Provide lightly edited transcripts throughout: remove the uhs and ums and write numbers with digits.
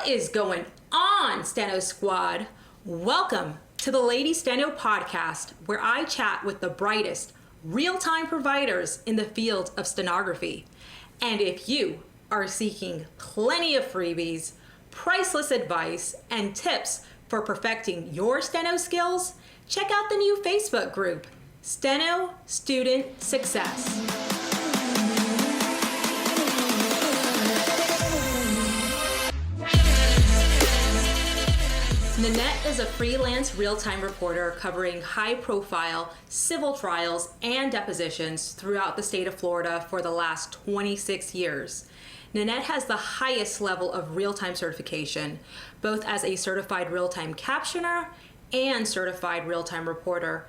What is going on, Steno Squad? Welcome to the Lady Steno podcast, where I chat with the brightest real-time providers in the field of stenography. And if you are seeking plenty of freebies, priceless advice, and tips for perfecting your steno skills, check out the new Facebook group, Steno Student Success. Ninette is a freelance real-time reporter covering high-profile civil trials and depositions throughout the state of Florida for the last 26 years. Ninette has the highest level of real-time certification, both as a certified real-time captioner and certified real-time reporter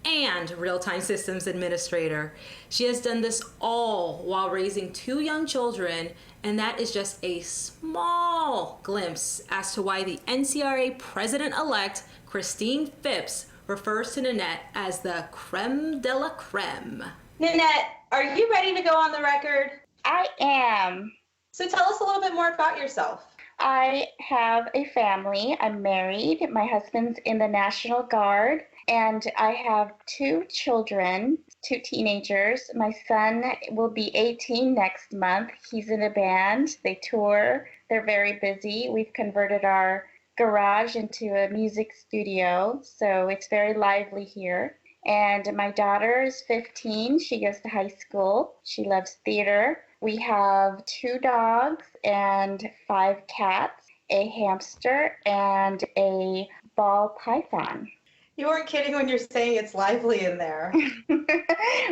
and real-time systems administrator. She has done this all while raising 2 young children, and that is just a small glimpse as to why the NCRA President-elect, Christine Phipps, refers to Ninette as the crème de la crème. Ninette, are you ready to go on the record? I am. So tell us a little bit more about yourself. I have a family. I'm married. My husband's in the National Guard, and I have 2 children, 2 teenagers. My son will be 18 next month. He's in a band. They tour. They're very busy. We've converted our garage into a music studio, so it's very lively here. And my daughter is 15. She goes to high school. She loves theater. We have 2 dogs and 5 cats, a hamster, and a ball python. You weren't kidding when you're saying it's lively in there.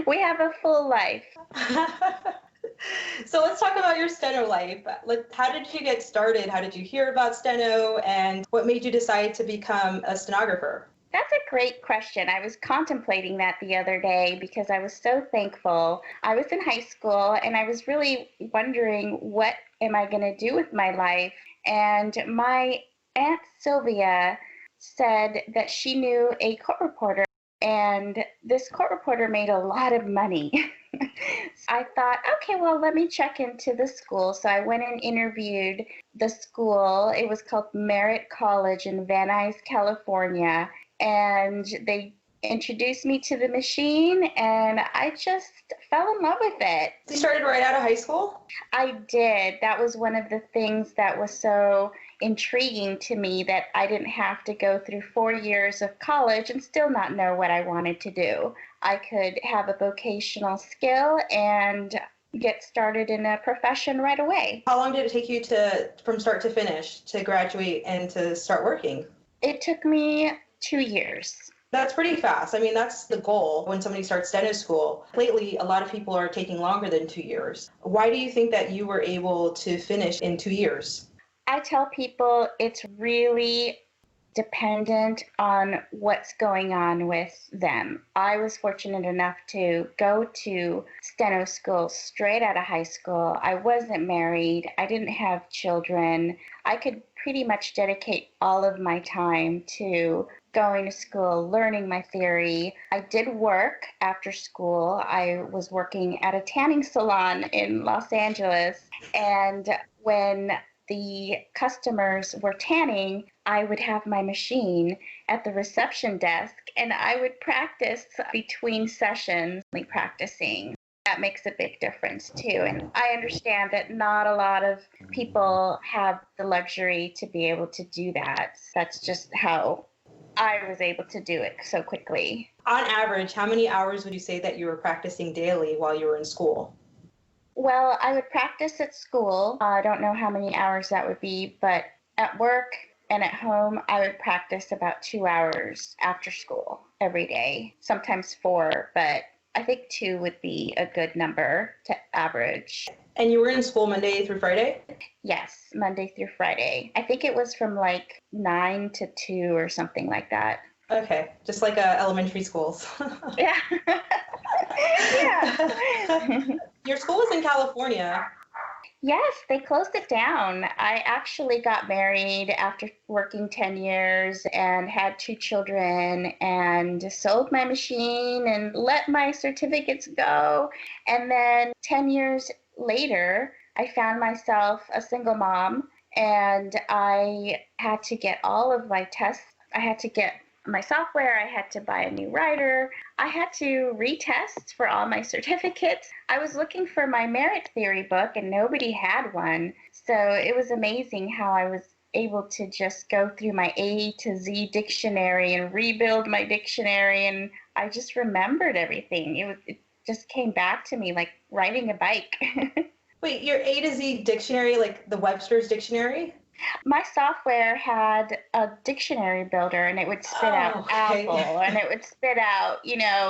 We have a full life. So let's talk about your steno life. How did you get started? How did you hear about steno? And what made you decide to become a stenographer? That's a great question. I was contemplating that the other day because I was so thankful. I was in high school and I was really wondering, what am I going to do with my life? And my Aunt Sylvia said that she knew a court reporter, and this court reporter made a lot of money. I thought, okay, well, let me check into the school. So I went and interviewed the school. It was called Merritt College in Van Nuys, California. And they introduced me to the machine, and I just fell in love with it. You started right out of high school? I did. That was one of the things that was so intriguing to me, that I didn't have to go through 4 years of college and still not know what I wanted to do. I could have a vocational skill and get started in a profession right away. How long did it take you from start to finish, to graduate and to start working? It took me 2 years. That's pretty fast. I mean, that's the goal when somebody starts steno school. Lately, a lot of people are taking longer than 2 years. Why do you think that you were able to finish in 2 years? I tell people it's really dependent on what's going on with them. I was fortunate enough to go to steno school straight out of high school. I wasn't married. I didn't have children. I could pretty much dedicate all of my time to going to school, learning my theory. I did work after school. I was working at a tanning salon in Los Angeles, and when the customers were tanning, I would have my machine at the reception desk, and I would practice between sessions, practicing. That makes a big difference too. And I understand that not a lot of people have the luxury to be able to do that. That's just how I was able to do it so quickly. On average, how many hours would you say that you were practicing daily while you were in school? Well, I would practice at school. I don't know how many hours that would be, but at work and at home, I would practice about 2 hours after school every day, sometimes 4, but I think 2 would be a good number to average. And you were in school Monday through Friday? Yes, Monday through Friday. I think it was from like 9 to 2 or something like that. Okay, just like elementary schools. Yeah. Yeah. Your school was in California. Yes, they closed it down. I actually got married after working 10 years and had 2 children and sold my machine and let my certificates go. And then 10 years later, I found myself a single mom and I had to get all of my tests. I had to get my software. I had to buy a new writer. I had to retest for all my certificates. I was looking for my merit theory book and nobody had one. So it was amazing how I was able to just go through my A to Z dictionary and rebuild my dictionary, and I just remembered everything. It just came back to me like riding a bike. Wait, your A to Z dictionary, like the Webster's dictionary? My software had a dictionary builder, and it would spit out okay. apple, and it would spit out,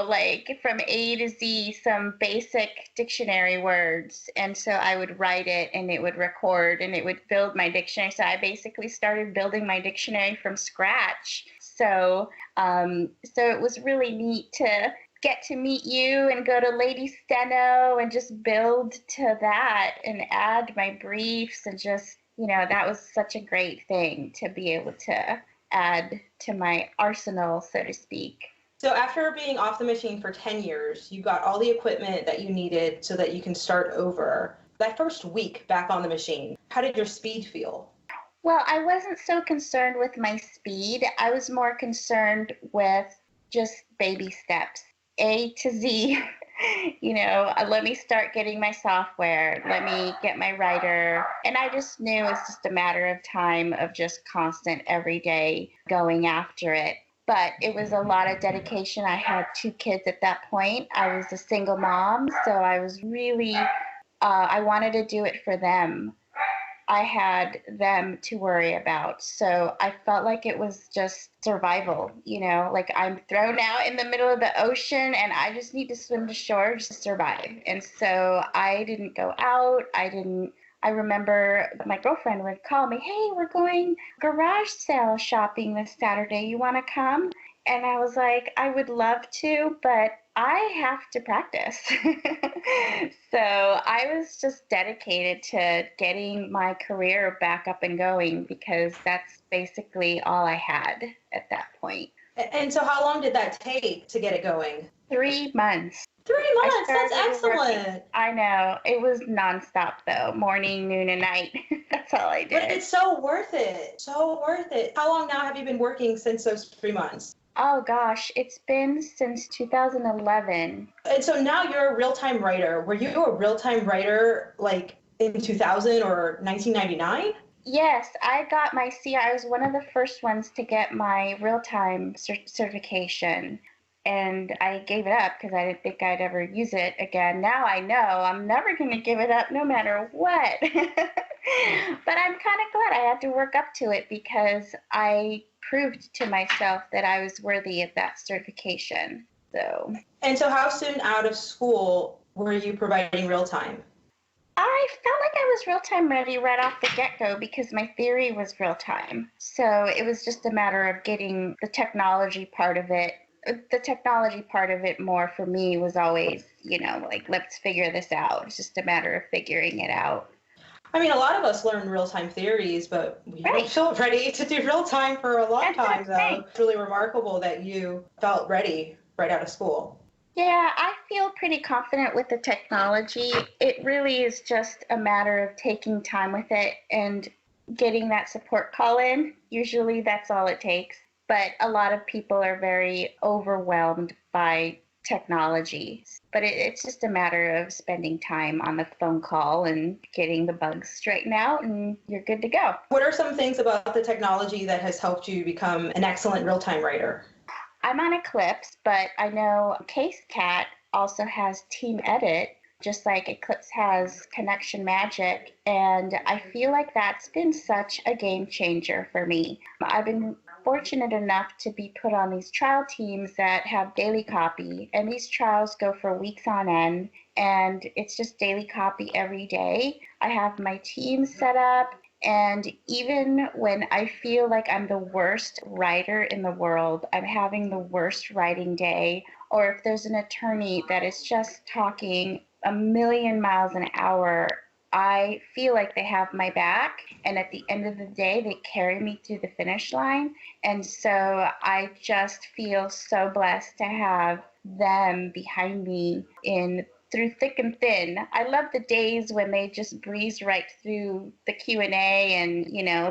like from A to Z, some basic dictionary words. And so I would write it, and it would record, and it would build my dictionary. So I basically started building my dictionary from scratch. So it was really neat to get to meet you and go to Lady Steno and just build to that and add my briefs, and just that was such a great thing to be able to add to my arsenal, so to speak. So after being off the machine for 10 years, you got all the equipment that you needed so that you can start over. That first week back on the machine, how did your speed feel? Well, I wasn't so concerned with my speed. I was more concerned with just baby steps, A to Z. Let me start getting my software, let me get my writer. And I just knew it's just a matter of time of just constant every day going after it. But it was a lot of dedication. I had 2 kids at that point. I was a single mom, so I was really, I wanted to do it for them. I had them to worry about. So I felt like it was just survival, like I'm thrown out in the middle of the ocean and I just need to swim to shore just to survive. And so I didn't go out. I remember my girlfriend would call me, hey, we're going garage sale shopping this Saturday. You want to come? And I was like, I would love to, but I have to practice. So I was just dedicated to getting my career back up and going because that's basically all I had at that point. And so how long did that take to get it going? 3 months. 3 months, that's excellent. I know. It was nonstop though, morning, noon, and night. That's all I did. But it's so worth it. So worth it. How long now have you been working since those 3 months? Oh gosh, it's been since 2011. And so now you're a real-time writer. Were you a real-time writer like in 2000 or 1999? Yes, I got my I was one of the first ones to get my real-time certification. And I gave it up because I didn't think I'd ever use it again. Now I know I'm never going to give it up no matter what. But I'm kind of glad I had to work up to it because I proved to myself that I was worthy of that certification. And so how soon out of school were you providing real time? I felt like I was real time ready right off the get-go because my theory was real time. So it was just a matter of getting the technology part of it. The technology part of it more for me was always, like, let's figure this out. It's just a matter of figuring it out. I mean, a lot of us learn real-time theories, but we don't feel ready to do real-time for a long time, though. It's really remarkable that you felt ready right out of school. Yeah, I feel pretty confident with the technology. It really is just a matter of taking time with it and getting that support call in. Usually that's all it takes. But a lot of people are very overwhelmed by technology. But it's just a matter of spending time on the phone call and getting the bugs straightened out, and you're good to go. What are some things about the technology that has helped you become an excellent real-time writer? I'm on Eclipse, but I know CaseCat also has Team Edit, just like Eclipse has Connection Magic, and I feel like that's been such a game changer for me. I've been fortunate enough to be put on these trial teams that have daily copy, and these trials go for weeks on end, and it's just daily copy every day. I have my team set up, and even when I feel like I'm the worst writer in the world, I'm having the worst writing day, or if there's an attorney that is just talking a million miles an hour, I feel like they have my back, and at the end of the day, they carry me through the finish line. And so I just feel so blessed to have them behind me in through thick and thin. I love the days when they just breeze right through the Q&A and,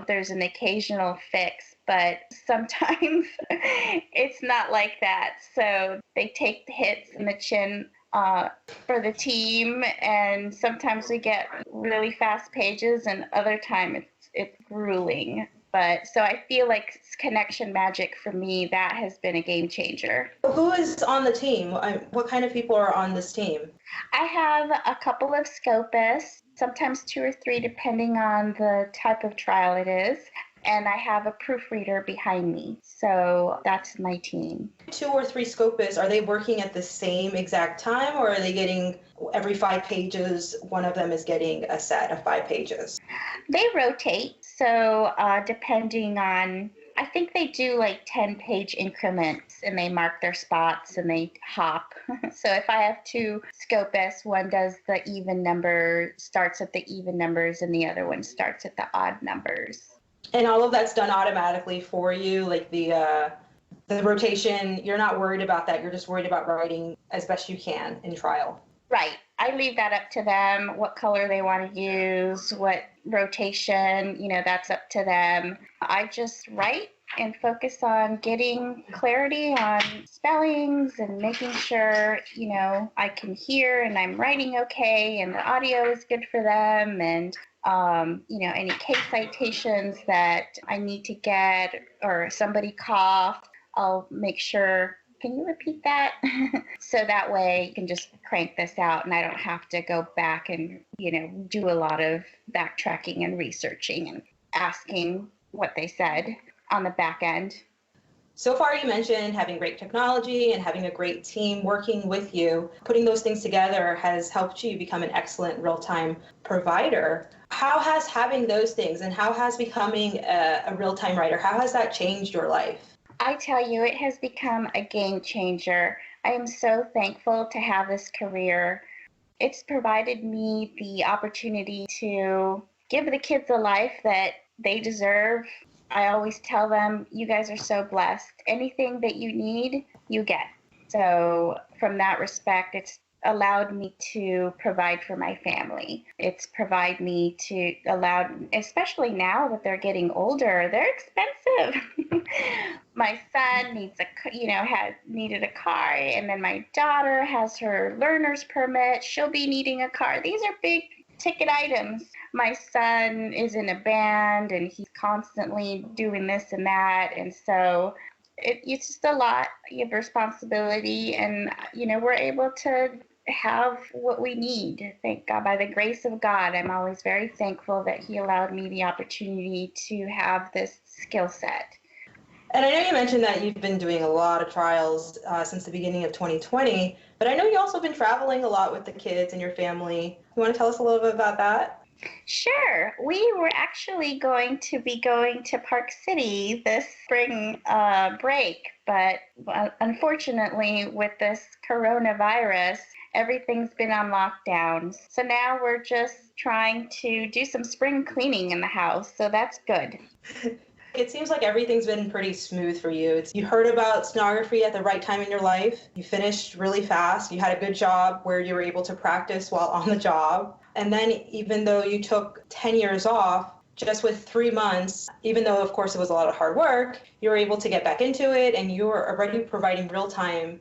there's an occasional fix, but sometimes it's not like that. So they take the hits in the chin for the team, and sometimes we get really fast pages, and other time it's grueling. But so I feel like connection magic for me, that has been a game changer. Who is on the team? What kind of people are on this team? I have a couple of scopists, sometimes 2 or 3, depending on the type of trial it is. And I have a proofreader behind me. So that's my team. 2 or 3 scopists, are they working at the same exact time, or are they getting every 5 pages, one of them is getting a set of 5 pages? They rotate. So depending on, I think they do like 10-page increments, and they mark their spots and they hop. So if I have 2 scopists, one does the even number, starts at the even numbers, and the other one starts at the odd numbers. And all of that's done automatically for you, like the rotation, you're not worried about that. You're just worried about writing as best you can in trial. Right. I leave that up to them, what color they want to use, what rotation, that's up to them. I just write and focus on getting clarity on spellings and making sure, I can hear and I'm writing okay and the audio is good for them, and any case citations that I need to get, or somebody coughed, I'll make sure, can you repeat that? So that way you can just crank this out and I don't have to go back and, do a lot of backtracking and researching and asking what they said on the back end. So far, you mentioned having great technology and having a great team working with you. Putting those things together has helped you become an excellent real-time provider. How has having those things, and how has becoming a real-time writer, how has that changed your life? I tell you, it has become a game changer. I am so thankful to have this career. It's provided me the opportunity to give the kids a life that they deserve. I always tell them, you guys are so blessed. Anything that you need, you get. So from that respect, it's allowed me to provide for my family. It's provided me to allow, especially now that they're getting older, they're expensive. My son needed a car, and then my daughter has her learner's permit. She'll be needing a car. These are big ticket items. My son is in a band and he's constantly doing this and that, and so it's just a lot of responsibility, and we're able to have what we need. Thank God. By the grace of God, I'm always very thankful that he allowed me the opportunity to have this skill set. And I know you mentioned that you've been doing a lot of trials since the beginning of 2020, but I know you also been traveling a lot with the kids and your family. You want to tell us a little bit about that? Sure. We were actually going to be going to Park City this spring break, but unfortunately with this coronavirus, everything's been on lockdown. So now we're just trying to do some spring cleaning in the house, so that's good. It seems like everything's been pretty smooth for you. You heard about stenography at the right time in your life. You finished really fast. You had a good job where you were able to practice while on the job. And then even though you took 10 years off, just with 3 months, even though, of course, it was a lot of hard work, you were able to get back into it, and you were already providing real time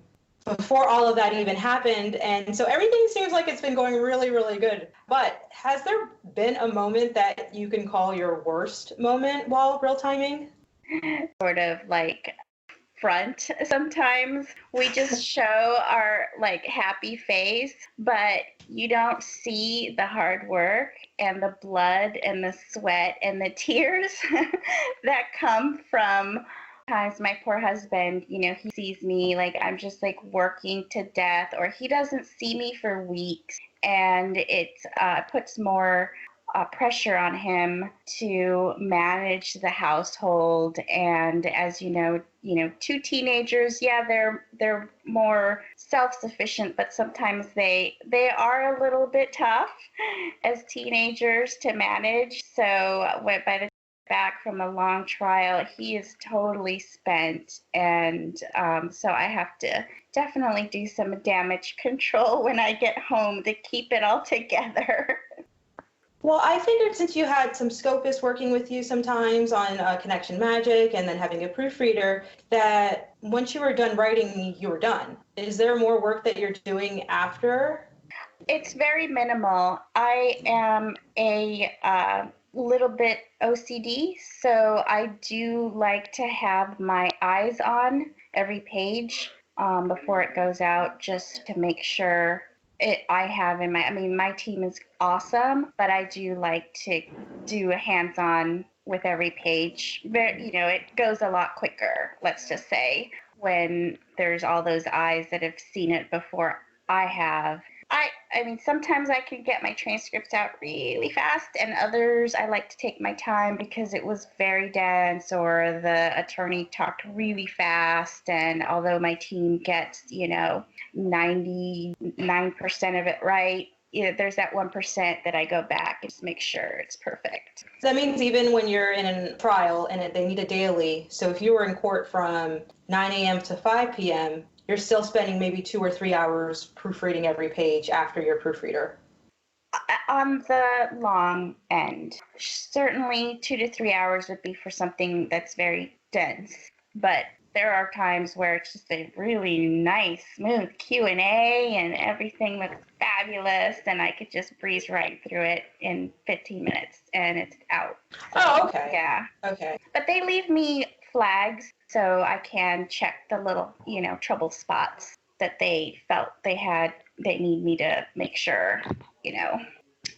before all of that even happened. And so everything seems like it's been going really, really good. But has there been a moment that you can call your worst moment while real timing? Sort of like front sometimes. We just show our happy face, but you don't see the hard work and the blood and the sweat and the tears that come from times my poor husband, he sees me I'm just working to death, or he doesn't see me for weeks, and it puts more pressure on him to manage the household. And as you know, 2 teenagers, they're more self-sufficient, but sometimes they are a little bit tough as teenagers to manage. So by the back from a long trial, he is totally spent. And so I have to definitely do some damage control when I get home to keep it all together. Well, I figured since you had some scopists working with you sometimes on Connection Magic and then having a proofreader, that once you were done writing, you were done. Is there more work that you're doing after? It's very minimal. I am a little bit OCD, so I do like to have my eyes on every page before it goes out, just to make sure I have in my team is awesome, but I do like to do a hands-on with every page. It goes a lot quicker, let's just say, when there's all those eyes that have seen it before I have. I mean, sometimes I can get my transcripts out really fast, and others I like to take my time because it was very dense or the attorney talked really fast. And although my team gets, 99% of it right, there's that 1% that I go back and just make sure it's perfect. That means even when you're in a trial and they need a daily, so if you were in court from 9 a.m. to 5 p.m., you're still spending maybe 2 or 3 hours proofreading every page after your proofreader. On the long end, certainly 2 to 3 hours would be for something that's very dense, but there are times where it's just a really nice, smooth Q&A and everything looks fabulous, and I could just breeze right through it in 15 minutes and it's out. Oh, okay. Yeah. Okay. But they leave me flags so I can check the little, trouble spots that they felt they need me to make sure,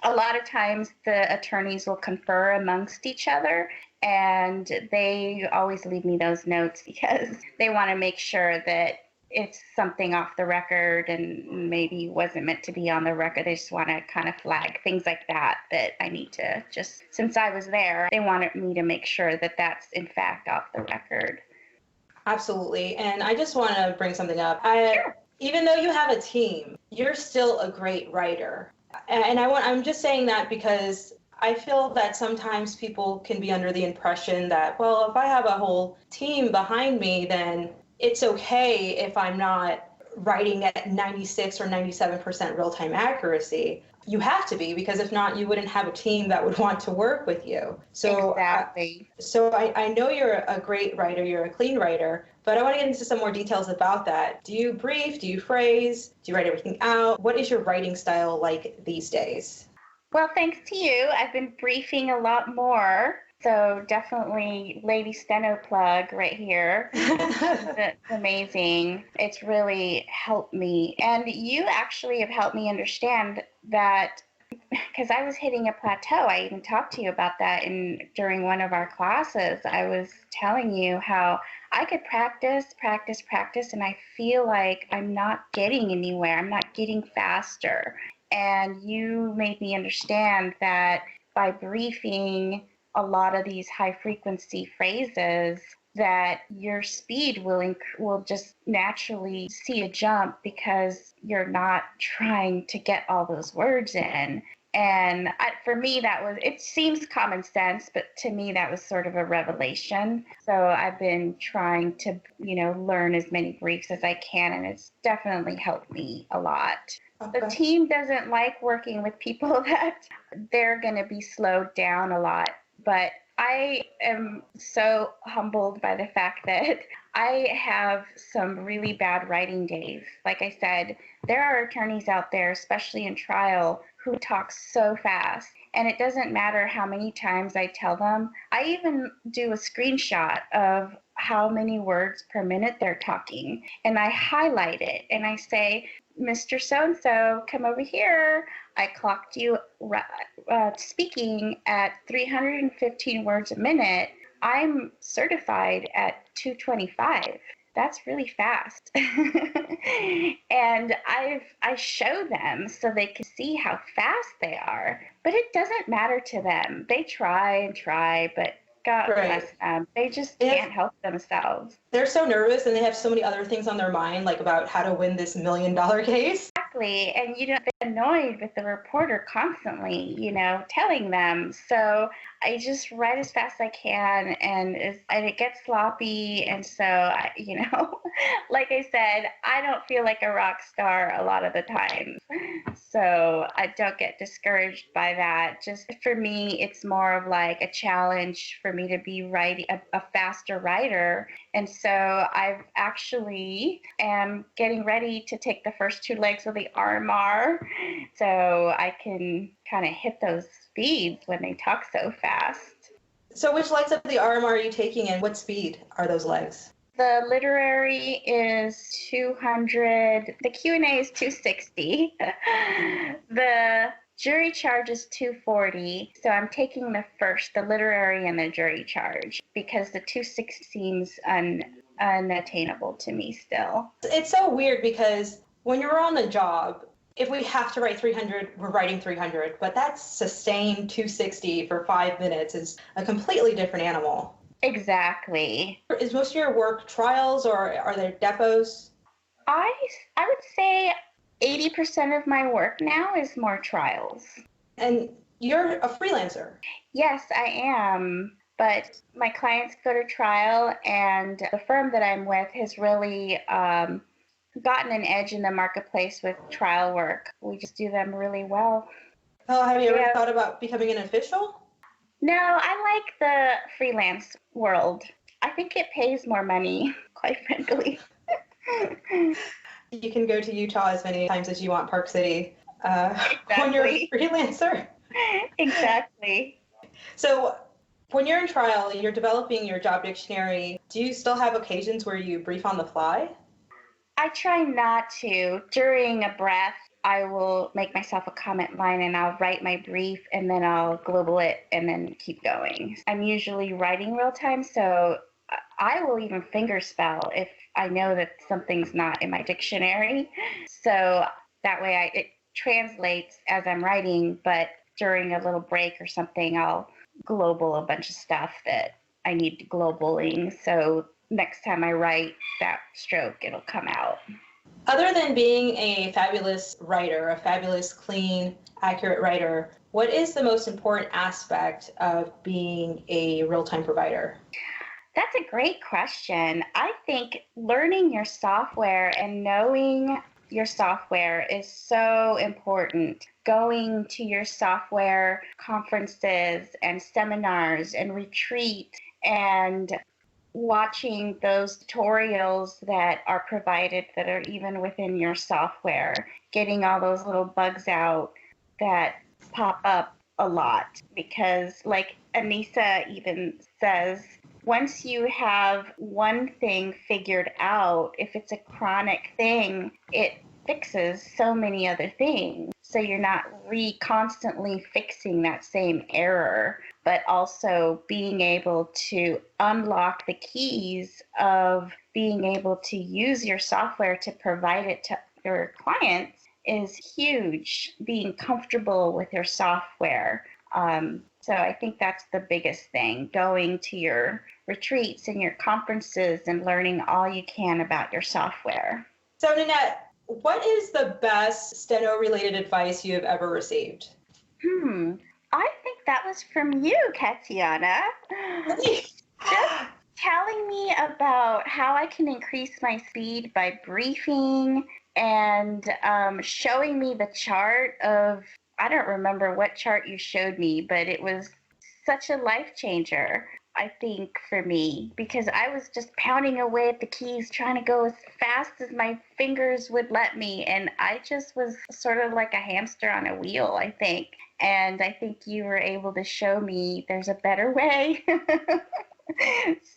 A lot of times the attorneys will confer amongst each other, and they always leave me those notes because they want to make sure that it's something off the record and maybe wasn't meant to be on the record. They just want to kind of flag things like that I need to just, since I was there, they wanted me to make sure that that's in fact off the record. Absolutely. And I just want to bring something up. Sure. Even though you have a team, you're still a great writer. And I'm just saying that because I feel that sometimes people can be under the impression that, well, if I have a whole team behind me, then it's okay if I'm not writing at 96 or 97% real-time accuracy. You have to be, because if not, you wouldn't have a team that would want to work with you. So exactly. I know you're a great writer, you're a clean writer, but I want to get into some more details about that. Do you brief? Do you phrase? Do you write everything out? What is your writing style like these days? Well, thanks to you, I've been briefing a lot more. So definitely Lady Steno plug right here. It's amazing. It's really helped me. And you actually have helped me understand that, because I was hitting a plateau. I even talked to you about that during one of our classes. I was telling you how I could practice, and I feel like I'm not getting anywhere. I'm not getting faster. And you made me understand that by briefing a lot of these high frequency phrases, that your speed will just naturally see a jump because you're not trying to get all those words in. And for me, it seems common sense, but to me, that was sort of a revelation. So I've been trying to, learn as many briefs as I can, and it's definitely helped me a lot. Okay. The team doesn't like working with people that they're going to be slowed down a lot, but I am so humbled by the fact that I have some really bad writing days. Like I said, there are attorneys out there, especially in trial, who talk so fast. And it doesn't matter how many times I tell them. I even do a screenshot of how many words per minute they're talking. And I highlight it and I say, Mr. So-and-so, come over here. I clocked you speaking at 315 words a minute. I'm certified at 225. That's really fast. And I show them so they can see how fast they are. But it doesn't matter to them. They try and try, but God bless them. They just can't help themselves. They're so nervous and they have so many other things on their mind, like about how to win this $1 million case. Exactly. And they're annoyed with the reporter constantly, telling them. So I just write as fast as I can, and it gets sloppy. And so, like I said, I don't feel like a rock star a lot of the time. So I don't get discouraged by that. Just for me, it's more of like a challenge for me to be writing a faster writer. And so I've actually am getting ready to take the first two legs of the RMR so I can kind of hit those speeds when they talk so fast. So which legs of the RMR are you taking, and what speed are those legs? The literary is 200. The Q&A is 260. The jury charge is 240. So I'm taking the literary and the jury charge, because the 260 seems unattainable to me still. It's so weird because when you're on the job, if we have to write 300, we're writing 300, but that sustained 260 for 5 minutes is a completely different animal. Exactly. Is most of your work trials, or are there depots? I would say 80% of my work now is more trials. And you're a freelancer. Yes, I am. But my clients go to trial, and the firm that I'm with has really gotten an edge in the marketplace with trial work. We just do them really well. Oh, have you ever thought about becoming an official? No, I like the freelance world. I think it pays more money, quite frankly. You can go to Utah as many times as you want, Park City, when you're a freelancer. Exactly. So when you're in trial, you're developing your job dictionary. Do you still have occasions where you brief on the fly? I try not to. During a breath, I will make myself a comment line, and I'll write my brief, and then I'll global it and then keep going. I'm usually writing real time, so I will even finger spell if I know that something's not in my dictionary. So that way it translates as I'm writing, but during a little break or something, I'll global a bunch of stuff that I need globaling. So next time I write that stroke, it'll come out. Other than being a fabulous writer, a fabulous, clean, accurate writer, what is the most important aspect of being a real-time provider? That's a great question. I think learning your software and knowing your software is so important. Going to your software conferences and seminars and retreats and watching those tutorials that are provided that are even within your software, getting all those little bugs out that pop up a lot. Because like Anissa even says, once you have one thing figured out, if it's a chronic thing, it fixes so many other things. So you're not constantly fixing that same error, but also being able to unlock the keys of being able to use your software to provide it to your clients is huge. Being comfortable with your software. So I think that's the biggest thing, going to your retreats and your conferences and learning all you can about your software. So Ninette, what is the best Steno-related advice you have ever received? I think that was from you, Katiana. Just telling me about how I can increase my speed by briefing and showing me the chart of, I don't remember what chart you showed me, but it was such a life changer, I think, for me, because I was just pounding away at the keys, trying to go as fast as my fingers would let me. And I just was sort of like a hamster on a wheel, I think. And I think you were able to show me there's a better way.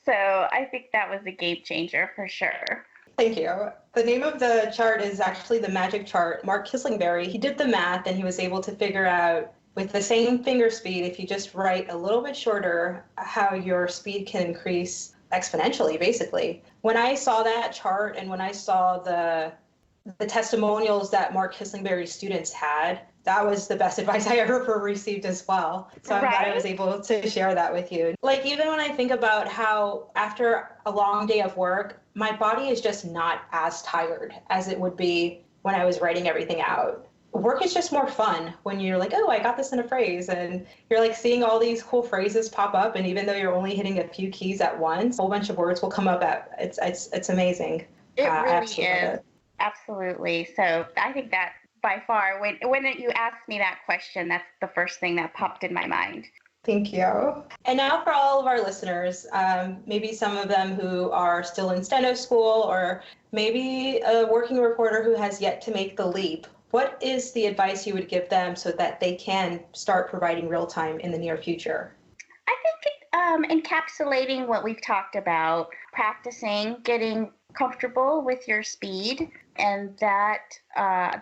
So I think that was a game changer for sure. Thank you. The name of the chart is actually the magic chart. Mark Kislingberry, he did the math and he was able to figure out with the same finger speed, if you just write a little bit shorter, how your speed can increase exponentially, basically. When I saw that chart and when I saw the testimonials that Mark Kislingberry's students had, that was the best advice I ever received as well. So I'm glad I was able to share that with you. Like, even when I think about how after a long day of work, my body is just not as tired as it would be when I was writing everything out. work is just more fun when you're like, oh, I got this in a phrase, and you're like seeing all these cool phrases pop up, and even though you're only hitting a few keys at once, a whole bunch of words will come up. It's amazing. It I really absolutely love is. it. Absolutely. So I think that by far, when you asked me that question, that's the first thing that popped in my mind. Thank you. And now for all of our listeners, maybe some of them who are still in Steno school, or maybe a working reporter who has yet to make the leap. What is the advice you would give them so that they can start providing real time in the near future? I think encapsulating what we've talked about, practicing, getting comfortable with your speed, and that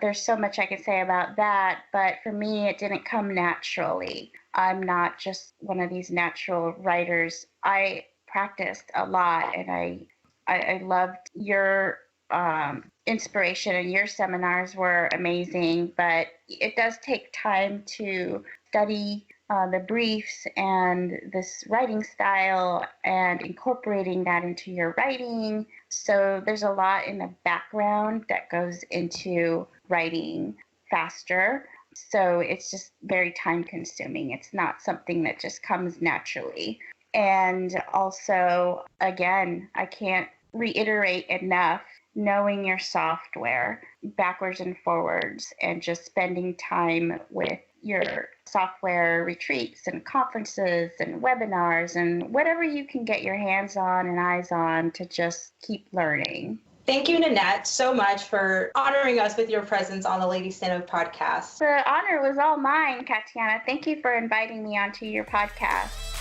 there's so much I can say about that, but for me, it didn't come naturally. I'm not just one of these natural writers. I practiced a lot, and I loved your inspiration, and your seminars were amazing, but it does take time to study the briefs and this writing style and incorporating that into your writing. So there's a lot in the background that goes into writing faster. So it's just very time consuming. It's not something that just comes naturally. And also, again, I can't reiterate enough, knowing your software backwards and forwards and just spending time with your software retreats and conferences and webinars and whatever you can get your hands on and eyes on to just keep learning. Thank you, Ninette, so much for honoring us with your presence on the Lady Steno podcast. The honor was all mine, Katiana. Thank you for inviting me onto your podcast.